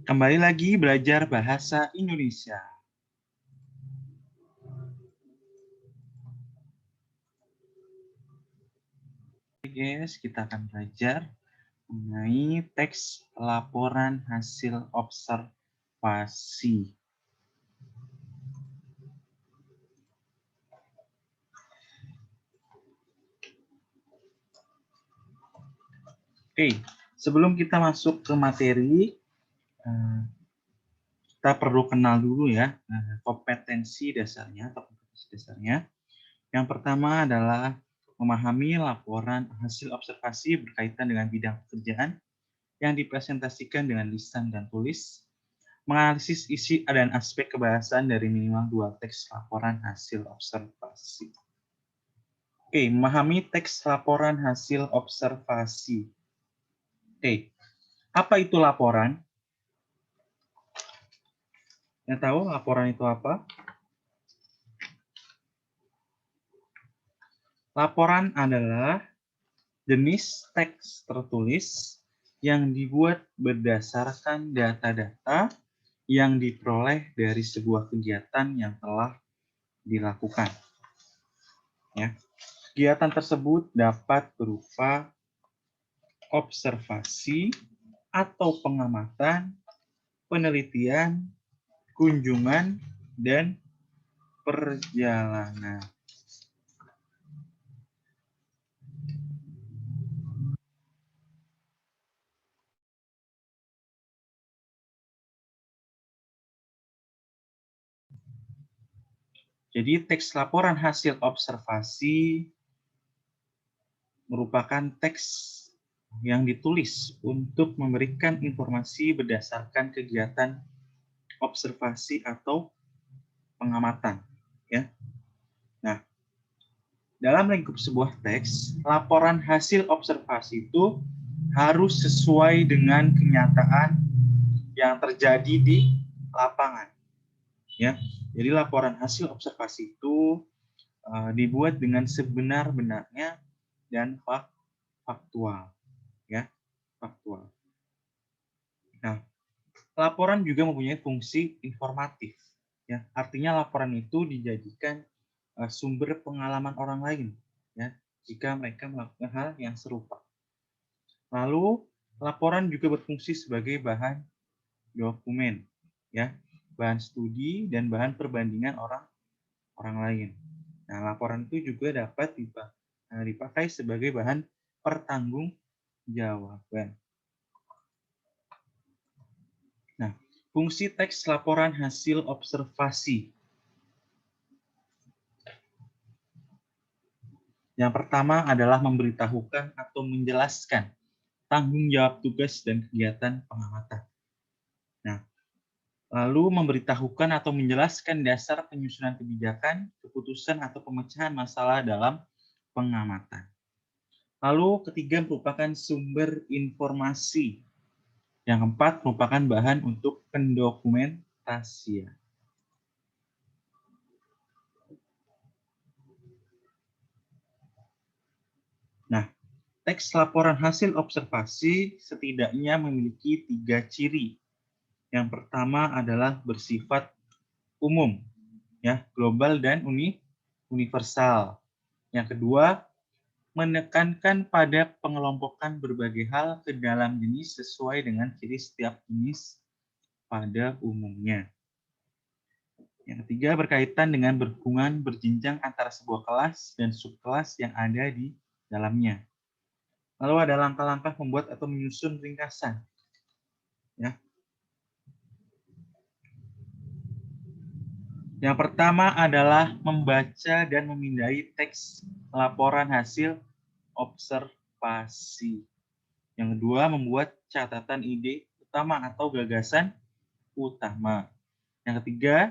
Kembali lagi belajar bahasa Indonesia. Oke guys, kita akan belajar mengenai teks laporan hasil observasi. Oke, sebelum kita masuk ke materi, kita perlu kenal dulu ya kompetensi dasarnya atau kompetensi dasarnya. Yang pertama adalah memahami laporan hasil observasi berkaitan dengan bidang pekerjaan yang dipresentasikan dengan lisan dan tulis, menganalisis isi dan aspek kebahasan dari minimal 2 teks laporan hasil observasi. Oke, memahami teks laporan hasil observasi. Oke, apa itu laporan? Yang tahu laporan itu apa? Laporan adalah jenis teks tertulis yang dibuat berdasarkan data-data yang diperoleh dari sebuah kegiatan yang telah dilakukan. Ya. Kegiatan tersebut dapat berupa observasi atau pengamatan, penelitian, kunjungan, dan perjalanan. Jadi teks laporan hasil observasi merupakan teks yang ditulis untuk memberikan informasi berdasarkan kegiatan observasi atau pengamatan. Ya. Nah, dalam lingkup sebuah teks, laporan hasil observasi itu harus sesuai dengan kenyataan yang terjadi di lapangan. Ya, jadi laporan hasil observasi itu dibuat dengan sebenar-benarnya dan faktual, ya, faktual. Nah, laporan juga mempunyai fungsi informatif, ya, artinya laporan itu dijadikan sumber pengalaman orang lain, ya, jika mereka melakukan hal yang serupa. Lalu, laporan juga berfungsi sebagai bahan dokumen, ya, bahan studi dan bahan perbandingan orang lain. Nah, laporan itu juga dapat dipakai sebagai bahan pertanggungjawaban. Nah, fungsi teks laporan hasil observasi. Yang pertama adalah memberitahukan atau menjelaskan tanggung jawab tugas dan kegiatan pengamatan. Nah, lalu memberitahukan atau menjelaskan dasar penyusunan kebijakan, keputusan atau pemecahan masalah dalam pengamatan. Lalu ketiga merupakan sumber informasi. Yang keempat merupakan bahan untuk pendokumentasian. Nah, teks laporan hasil observasi setidaknya memiliki 3 ciri. Yang pertama adalah bersifat umum, ya, global dan universal. Yang kedua, menekankan pada pengelompokan berbagai hal ke dalam jenis sesuai dengan ciri setiap jenis pada umumnya. Yang ketiga, berkaitan dengan berhubungan berjenjang antara sebuah kelas dan subkelas yang ada di dalamnya. Lalu ada langkah-langkah membuat atau menyusun ringkasan. Ya. Yang pertama adalah membaca dan memindai teks laporan hasil observasi. Yang kedua, membuat catatan ide utama atau gagasan utama. Yang ketiga,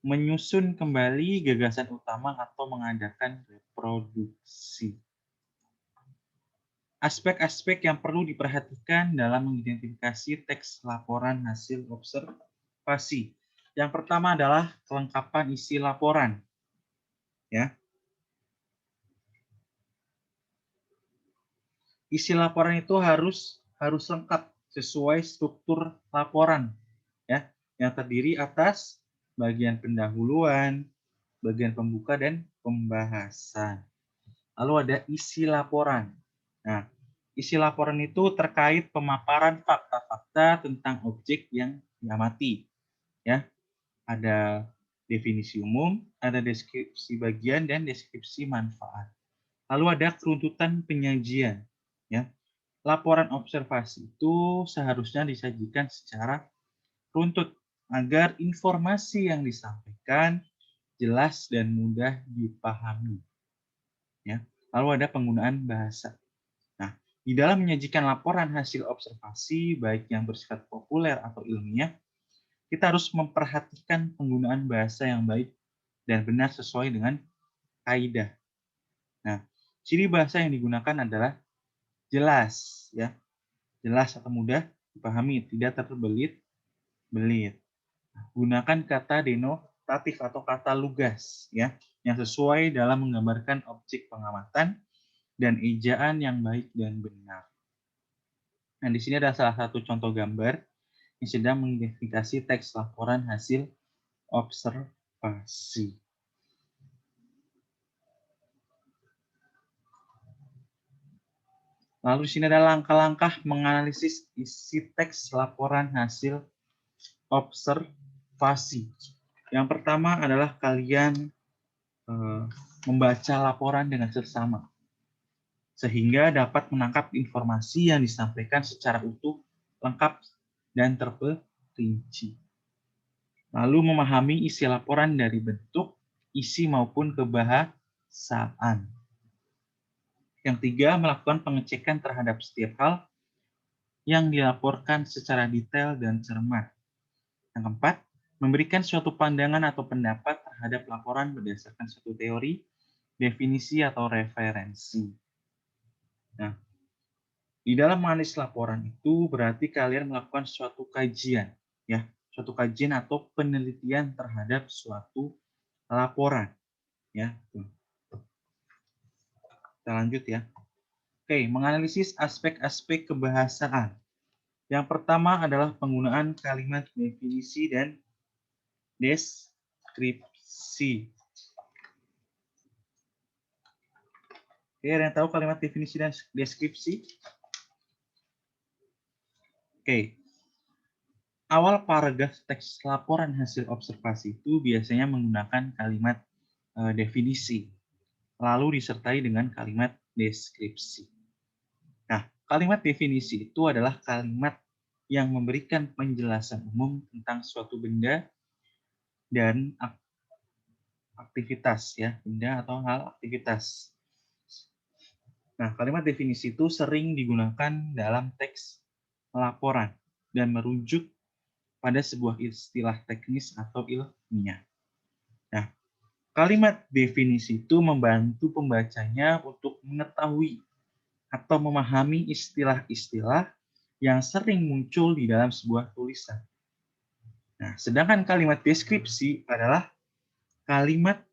menyusun kembali gagasan utama atau mengadakan reproduksi. Aspek-aspek yang perlu diperhatikan dalam mengidentifikasi teks laporan hasil observasi. Yang pertama adalah kelengkapan isi laporan. Ya. Isi laporan itu harus lengkap sesuai struktur laporan, ya, yang terdiri atas bagian pendahuluan, bagian pembuka, dan pembahasan. Lalu ada isi laporan. Nah, isi laporan itu terkait pemaparan fakta-fakta tentang objek yang diamati, ya. Ada definisi umum, ada deskripsi bagian, dan deskripsi manfaat. Lalu ada keruntutan penyajian, ya. Laporan observasi itu seharusnya disajikan secara runtut agar informasi yang disampaikan jelas dan mudah dipahami. Ya. Lalu ada penggunaan bahasa. Nah, di dalam menyajikan laporan hasil observasi, baik yang bersifat populer atau ilmiah, kita harus memperhatikan penggunaan bahasa yang baik dan benar sesuai dengan kaidah. Nah, ciri bahasa yang digunakan adalah jelas, ya, jelas atau mudah dipahami, tidak terbelit-belit. Gunakan kata denotatif atau kata lugas, ya, yang sesuai dalam menggambarkan objek pengamatan dan ejaan yang baik dan benar. Nah, di sini ada salah satu contoh gambar yang sedang mengidentifikasi teks laporan hasil observasi. Lalu di sini ada langkah-langkah menganalisis isi teks laporan hasil observasi. Yang pertama adalah kalian membaca laporan dengan seksama, sehingga dapat menangkap informasi yang disampaikan secara utuh, lengkap, dan terperinci. Lalu memahami isi laporan dari bentuk, isi maupun kebahasaan. Yang tiga, melakukan pengecekan terhadap setiap hal yang dilaporkan secara detail dan cermat. Yang keempat, memberikan suatu pandangan atau pendapat terhadap laporan berdasarkan suatu teori, definisi, atau referensi. Nah, di dalam menganalisis laporan itu berarti kalian melakukan suatu kajian, ya, suatu kajian atau penelitian terhadap suatu laporan, ya. Kita lanjut ya. Oke, menganalisis aspek-aspek kebahasaan. Yang pertama adalah penggunaan kalimat definisi dan deskripsi. Oke, ada yang tahu kalimat definisi dan deskripsi? Oke. Awal paragraf teks laporan hasil observasi itu biasanya menggunakan kalimat definisi, lalu disertai dengan kalimat deskripsi. Nah, kalimat definisi itu adalah kalimat yang memberikan penjelasan umum tentang suatu benda dan aktivitas, ya, benda atau hal aktivitas. Nah, kalimat definisi itu sering digunakan dalam teks laporan dan merujuk pada sebuah istilah teknis atau ilmiah. Nah, kalimat definisi itu membantu pembacanya untuk mengetahui atau memahami istilah-istilah yang sering muncul di dalam sebuah tulisan. Nah, sedangkan kalimat deskripsi adalah kalimat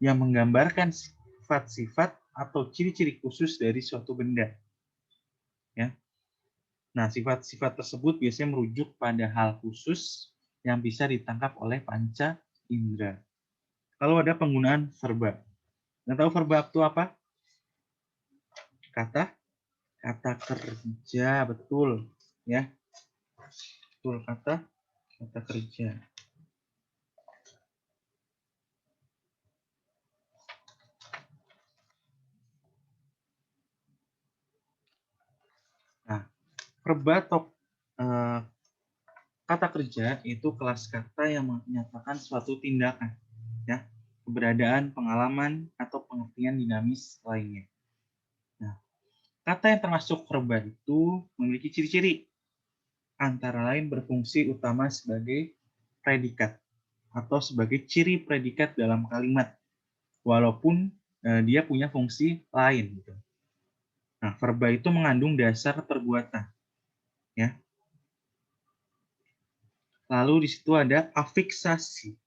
yang menggambarkan sifat-sifat atau ciri-ciri khusus dari suatu benda. Ya. Nah, sifat-sifat tersebut biasanya merujuk pada hal khusus yang bisa ditangkap oleh panca indera. Lalu ada penggunaan verba. Nggak tahu verba itu apa? Kata kerja, betul, ya. Betul, kata kerja. Nah, verba atau kata kerja itu kelas kata yang menyatakan suatu tindakan, ya, keberadaan, pengalaman, atau pengertian dinamis lainnya. Nah, kata yang termasuk verba itu memiliki ciri-ciri, antara lain berfungsi utama sebagai predikat atau sebagai ciri predikat dalam kalimat, walaupun dia punya fungsi lain. Gitu. Nah, verba itu mengandung dasar perbuatan, ya. Lalu di situ ada afiksasi.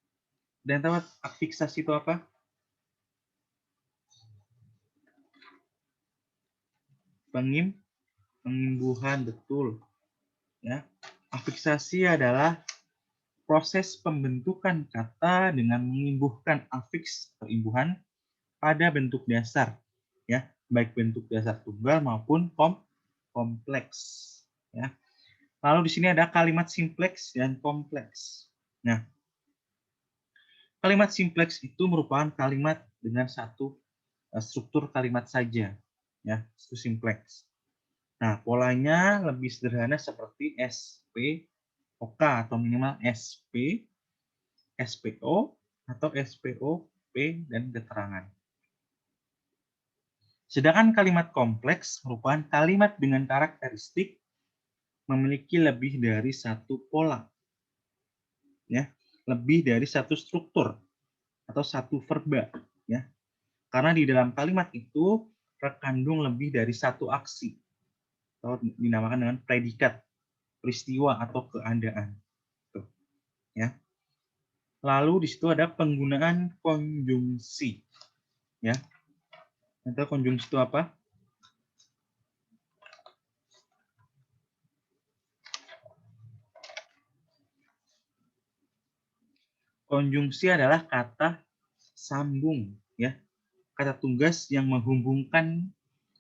Dan tahu afiksasi itu apa? Pengimbuhan, betul. Ya, afiksasi adalah proses pembentukan kata dengan mengimbuhkan afiks atau imbuhan pada bentuk dasar, ya, baik bentuk dasar tunggal maupun kompleks. Ya. Lalu di sini ada kalimat simpleks dan kompleks. Nah, kalimat simpleks itu merupakan kalimat dengan satu struktur kalimat saja, ya, itu simpleks. Nah, polanya lebih sederhana seperti SP, OK atau minimal SP, SPO, atau SPO, P, dan keterangan. Sedangkan kalimat kompleks merupakan kalimat dengan karakteristik memiliki lebih dari satu pola, ya, lebih dari satu struktur atau satu verba, ya. Karena di dalam kalimat itu terkandung lebih dari satu aksi atau dinamakan dengan predikat, peristiwa atau keadaan. Tuh, ya. Lalu di situ ada penggunaan konjungsi, ya. Atau konjungsi itu apa? Konjungsi adalah kata sambung, ya. Kata tugas yang menghubungkan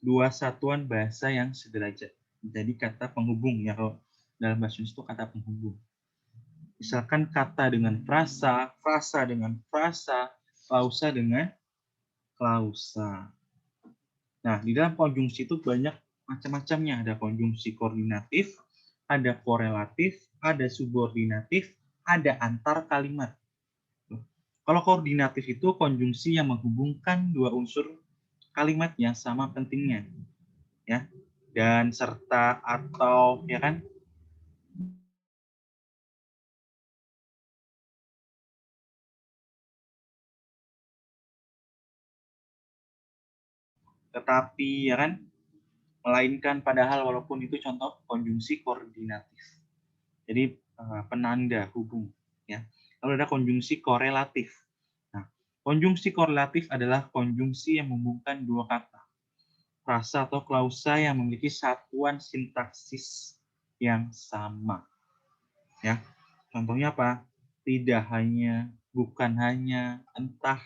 dua satuan bahasa yang sederajat. Jadi kata penghubung, ya, kalau dalam bahasa Indonesia itu kata penghubung. Misalkan kata dengan frasa, frasa dengan frasa, klausa dengan klausa. Nah, di dalam konjungsi itu banyak macam-macamnya. Ada konjungsi koordinatif, ada korelatif, ada subordinatif, ada antar kalimat. Kalau koordinatif itu konjungsi yang menghubungkan dua unsur kalimat yang sama pentingnya, ya, dan serta atau, ya kan. Tetapi, ya kan, melainkan padahal, walaupun itu contoh konjungsi koordinatif. Jadi penanda hubung, ya. Lalu ada konjungsi korelatif. Nah, konjungsi korelatif adalah konjungsi yang menghubungkan dua kata, frasa atau klausa yang memiliki satuan sintaksis yang sama, ya. Contohnya apa? Tidak hanya, bukan hanya, entah,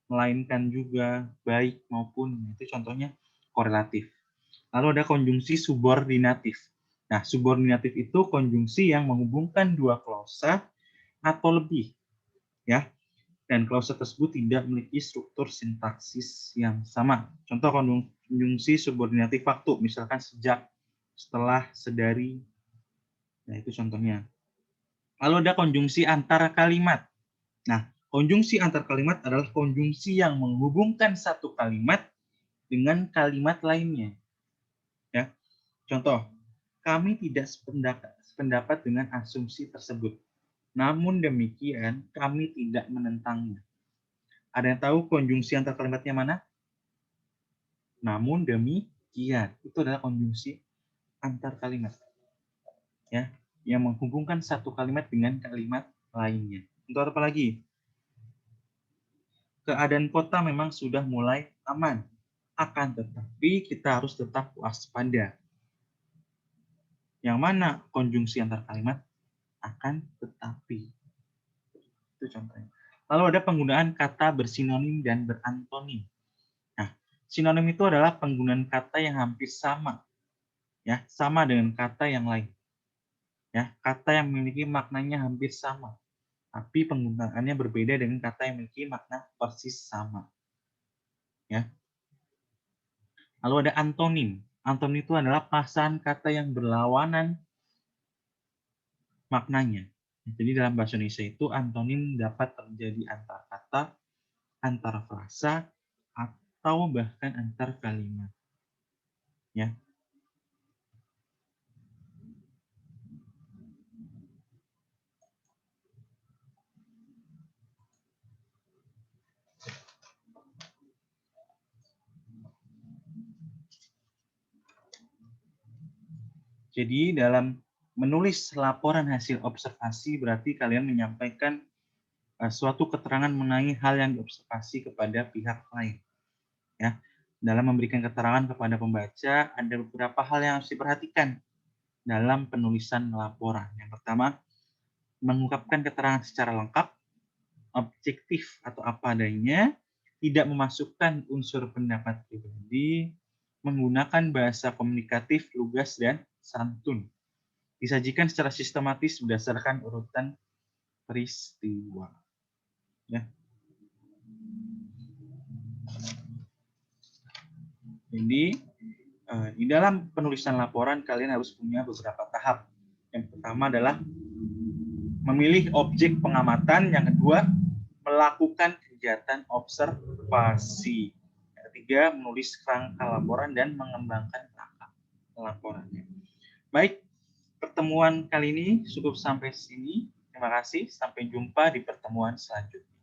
melainkan juga, baik maupun, itu contohnya korelatif. Lalu ada konjungsi subordinatif. Nah, subordinatif itu konjungsi yang menghubungkan dua klausa atau lebih, ya. Dan klausa tersebut tidak memiliki struktur sintaksis yang sama. Contoh konjungsi subordinatif waktu, misalkan sejak, setelah, sedari. Nah, itu contohnya. Lalu ada konjungsi antar kalimat. Nah, konjungsi antar kalimat adalah konjungsi yang menghubungkan satu kalimat dengan kalimat lainnya. Ya, contoh, kami tidak sependapat dengan asumsi tersebut. Namun demikian, kami tidak menentangnya. Ada yang tahu konjungsi antar kalimatnya mana? Namun demikian, itu adalah konjungsi antar kalimat, ya, yang menghubungkan satu kalimat dengan kalimat lainnya. Untuk apa lagi? Keadaan kota memang sudah mulai aman, akan tetapi kita harus tetap waspada. Yang mana konjungsi antar kalimat? Akan tetapi. Itu contohnya. Lalu ada penggunaan kata bersinonim dan berantonim. Nah, sinonim itu adalah penggunaan kata yang hampir sama, ya, sama dengan kata yang lain. Ya, kata yang memiliki maknanya hampir sama, tapi penggunaannya berbeda dengan kata yang memiliki makna persis sama. Ya. Lalu ada antonim. Antonim itu adalah pasangan kata yang berlawanan maknanya. Jadi dalam bahasa Indonesia itu antonim dapat terjadi antar kata, antar frasa, atau bahkan antar kalimat. Ya. Jadi dalam menulis laporan hasil observasi berarti kalian menyampaikan suatu keterangan mengenai hal yang diobservasi kepada pihak lain. Ya, dalam memberikan keterangan kepada pembaca ada beberapa hal yang harus diperhatikan dalam penulisan laporan. Yang pertama, mengungkapkan keterangan secara lengkap, objektif atau apa adanya, tidak memasukkan unsur pendapat pribadi, menggunakan bahasa komunikatif, lugas, dan santun. Disajikan secara sistematis berdasarkan urutan peristiwa. Ya. Jadi, di dalam penulisan laporan kalian harus punya beberapa tahap. Yang pertama adalah memilih objek pengamatan, yang kedua melakukan kegiatan observasi, yang ketiga menulis kerangka laporan dan mengembangkan kerangka laporannya. Baik, pertemuan kali ini cukup sampai sini. Terima kasih, sampai jumpa di pertemuan selanjutnya.